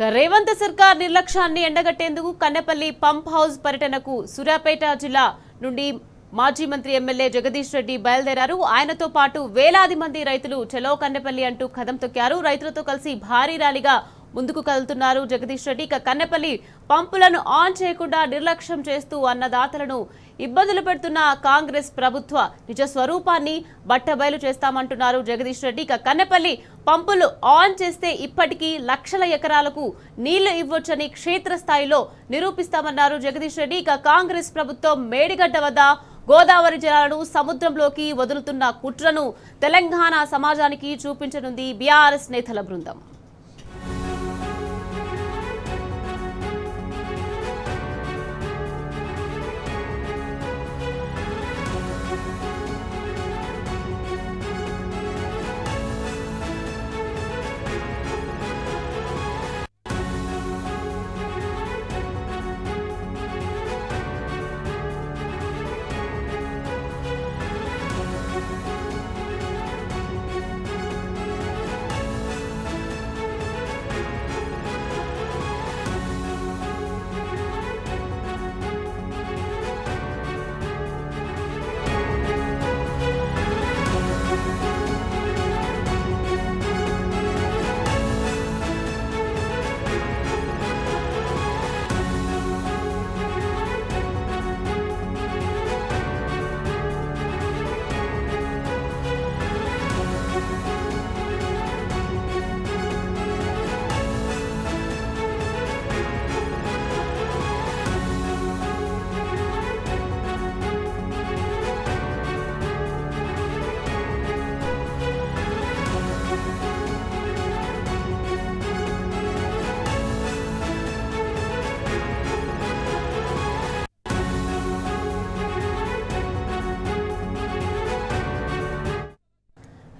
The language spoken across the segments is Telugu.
రేవంత్ సర్కార్ నిర్లక్ష్యాన్ని ఎండగట్టేందుకు కన్నెపల్లి పంప్ హౌస్ పర్యటనకు సూర్యాపేట జిల్లా నుండి మాజీ మంత్రి ఎమ్మెల్యే జగదీష్ రెడ్డి బయలుదేరారు. ఆయనతో పాటు వేలాది మంది రైతులు చలో కన్నెపల్లి అంటూ కదం తొక్కారు. రైతులతో కలిసి భారీ ర్యాలీగా ముందుకు కదులుతున్నారు జగదీష్ రెడ్డి. కన్నెపల్లి పంపులను ఆన్ చేయకుండా నిర్లక్ష్యం చేస్తూ అన్నదాతలను ఇబ్బందులు పెడుతున్న కాంగ్రెస్ ప్రభుత్వ నిజ స్వరూపాన్ని బట్టబయలు చేస్తామంటున్నారు జగదీష్ రెడ్డి. కన్నెపల్లి పంపులు ఆన్ చేస్తే ఇప్పటికీ లక్షల ఎకరాలకు నీళ్లు ఇవ్వొచ్చని క్షేత్రస్థాయిలో నిరూపిస్తామన్నారు జగదీష్ రెడ్డి. కాంగ్రెస్ ప్రభుత్వం మేడిగడ్డ వద్ద గోదావరి జలాలను సముద్రంలోకి వదులుతున్న కుట్రను తెలంగాణ సమాజానికి చూపించనుంది బీఆర్ఎస్ నేతల బృందం.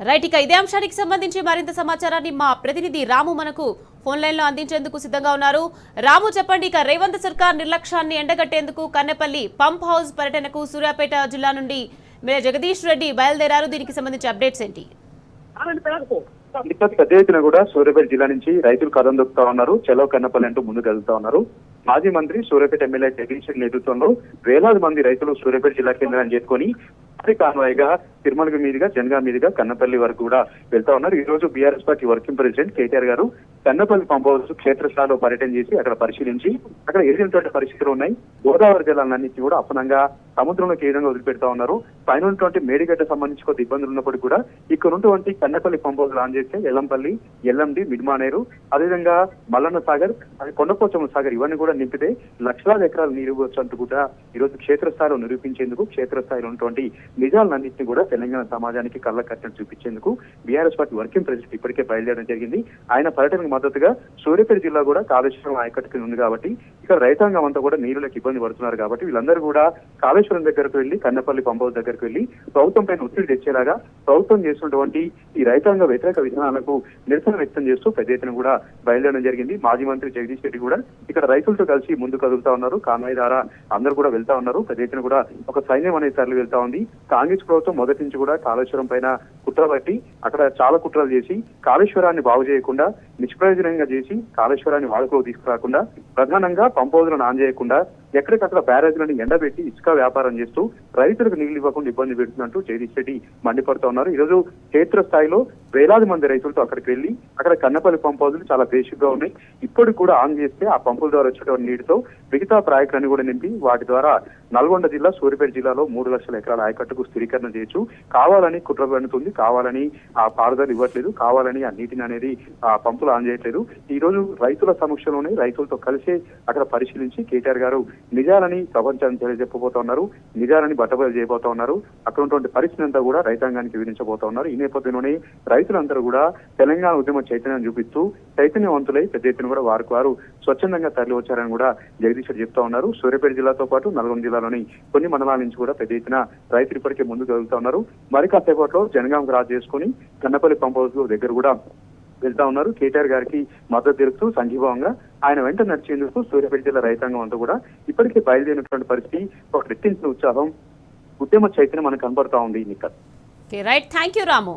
రైట్, ఇక ఇదే అంశానికి సంబంధించి మరింత సమాచారాన్ని మా ప్రతినిధి రాము మనకు ఫోన్ లైన్ లో అందించేందుకు సిద్ధంగా ఉన్నారు. రాము, చెప్పండి. ఇక రేవంత్ సర్కార్ నిర్లక్ష్యాన్ని ఎండగట్టేందుకు కన్నెపల్లి పంప్ హౌస్ పర్యటనకు సూర్యాపేట జిల్లా నుండి జగదీష్ రెడ్డి బయలుదేరారు. దీనికి సంబంధించి అప్డేట్స్ ఏంటి? పెద్ద ఎత్తున కూడా సూర్యాపేట జిల్లా నుంచి రైతులు కదం దొక్కుతా ఉన్నారు. చలో కన్నపల్లి అంటూ ముందుకు వెళ్తా ఉన్నారు. మాజీ మంత్రి సూర్యాపేట ఎమ్మెల్యే జగదీష్ రెడ్డి నేతృత్వంలో వేలాది మంది రైతులు సూర్యాపేట జిల్లా కేంద్రాన్ని చేసుకుని కాన్వాయ్గా తిరుమల మీదుగా జనగాం మీదుగా కన్నపల్లి వరకు కూడా వెళ్తా ఉన్నారు. ఈ రోజు BRS party working president KTR గారు కన్నపల్లి పంప్ హౌస్ క్షేత్రస్థాయిలో పర్యటన చేసి అక్కడ పరిశీలించి అక్కడ ఎదురైనటువంటి పరిస్థితులు ఉన్నాయి. గోదావరి జలాలన్నింటినీ కూడా అపనంగా సముద్రంలోకి ఏ విధంగా వదిలిపెడతా ఉన్నారు. పైన ఉన్నటువంటి మేడిగడ్డ సంబంధించి కొద్ది ఇబ్బందులు ఉన్నప్పుడు కూడా ఇక్కడ ఉన్నటువంటి కన్నపల్లి పంప్ హౌస్ ఆన్ చేస్తే ఎల్లంపల్లి, ఎల్లండి, మిడ్మానేరు, అదేవిధంగా మల్లన్న సాగర్, కొండపోచమ్మ సాగర్ ఇవన్నీ కూడా నింపితే లక్షలాది ఎకరాలు నీరు ఇవ్వచ్చు అంటూ కూడా ఈ రోజు క్షేత్రస్థాయిలో నిరూపించేందుకు క్షేత్రస్థాయిలో ఉన్నటువంటి నిజాలన్నింటినీ కూడా తెలంగాణ సమాజానికి కళ్ళ కట్టినట్టు చూపించేందుకు బీఆర్ఎస్ పార్టీ వర్కింగ్ ప్రెసిడెంట్ ఇప్పటికే బయలుదేరడం జరిగింది. ఆయన పర్యటనకు మద్దతుగా సూర్యాపేట జిల్లా కూడా కాళేశ్వరం ఆయకట్టుకు ఉంది కాబట్టి ఇక్కడ రైతాంగం అంతా కూడా నీరులకు ఇబ్బంది పడుతున్నారు కాబట్టి వీళ్ళందరూ కూడా కాళేశ్వరం దగ్గరకు వెళ్లి కన్నపల్లి పంప్ హౌస్ దగ్గరకు వెళ్లి ప్రభుత్వం పైన ఒత్తిడి తెచ్చేలాగా ప్రభుత్వం చేస్తున్నటువంటి ఈ రైతాంగ వ్యతిరేక విధానాలకు నిరసన వ్యక్తం చేస్తూ పెద్ద ఎత్తున కూడా బయలుదేరడం జరిగింది. మాజీ మంత్రి జగదీష్ రెడ్డి కూడా ఇక్కడ రైతులతో కలిసి ముందు కదులుతా ఉన్నారు. కాన్వాయ్ ద్వారా అందరూ కూడా వెళ్తా ఉన్నారు. పెద్ద ఎత్తున కూడా ఒక సైన్యం అనేది తరలి వెళ్తా ఉంది. కాంగ్రెస్ ప్రభుత్వం మొదటి నుంచి కూడా కాళేశ్వరం పైన కుట్ర పట్టి అక్కడ చాలా కుట్రలు చేసి కాళేశ్వరాన్ని బాగు చేయకుండా నిష్ప్రయోజనంగా చేసి కాళేశ్వరాన్ని వాడుకలోకి తీసుకురాకుండా ప్రధానంగా పంప్ హౌజ్లను ఆన్ చేయకుండా ఎక్కడికక్కడ బ్యారేజ్లను ఎండబెట్టి ఇసుక వ్యాపారం చేస్తూ రైతులకు నీళ్లు ఇవ్వకుండా ఇబ్బంది పెడుతున్నట్టు జగదీష్ రెడ్డి మండిపడుతూ ఉన్నారు. ఈ రోజు క్షేత్ర స్థాయిలో వేలాది మంది రైతులతో అక్కడికి వెళ్లి అక్కడ కన్నపల్లి పంప్ హౌజులు చాలా బేసిక్ గా ఉన్నాయి. ఇప్పటికి కూడా ఆన్ చేస్తే ఆ పంపుల ద్వారా వచ్చేటువంటి నీటితో మిగతా ప్రాజెక్టులన్నీ కూడా నింపి వాటి ద్వారా నల్గొండ జిల్లా సూర్యాపేట జిల్లాలో 3 లక్షల ఎకరాల ఆయకట్టుకు స్థిరీకరణ చేయొచ్చు. కావాలని కుట్ర పడుతుంది, కావాలని ఆ పారుదల ఇవ్వట్లేదు, కావాలని ఆ నీటిని అనేది ఆ పంపులు ఆన్ చేయట్లేదు. ఈ రోజు రైతుల సమక్షంలోనే రైతులతో కలిసి అక్కడ పరిశీలించి కేటీఆర్ గారు నిజాలని ప్రపంచాన్ని తెలియజెప్పబోతా ఉన్నారు. నిజాలని బట్టబయలు చేయబోతా ఉన్నారు. అక్కడ ఉన్నటువంటి పరిస్థితి అంతా కూడా రైతాంగానికి వివరించబోతా ఉన్నారు. ఈ నేపథ్యంలోనే రైతులందరూ కూడా తెలంగాణ ఉద్యమ చైతన్యం చూపిస్తూ చైతన్యవంతులై పెద్ద ఎత్తున కూడా వారు స్వచ్ఛందంగా తరలి వచ్చారని కూడా జగదీష్ చెప్తా ఉన్నారు. సూర్యాపేట జిల్లాతో పాటు నల్గొండ జిల్లాలోని కొన్ని మండలాల నుంచి కూడా పెద్ద ఎత్తున రైతులు ఇప్పటికే ముందుకు వెళ్తా ఉన్నారు. మరి కాసేపట్లో జనగాం క్రాస్ చేసుకుని కన్నపల్లి పంప్ హౌస్ దగ్గర కూడా వెళ్తా ఉన్నారు. కేటీఆర్ గారికి మద్దతు తెలుపుతూ సంఘీభావంగా ఆయన వెంట నడిచేందుకు సూర్యాపేట జిల్లా రైతాంగం అంతా కూడా ఇప్పటికే బయలుదేరినటువంటి పరిస్థితి, ఒక రెట్టించిన ఉత్సాహం, ఉద్యమ చైతన్యం మనకు కనబడతా ఉంది. Right, thank you Ramu.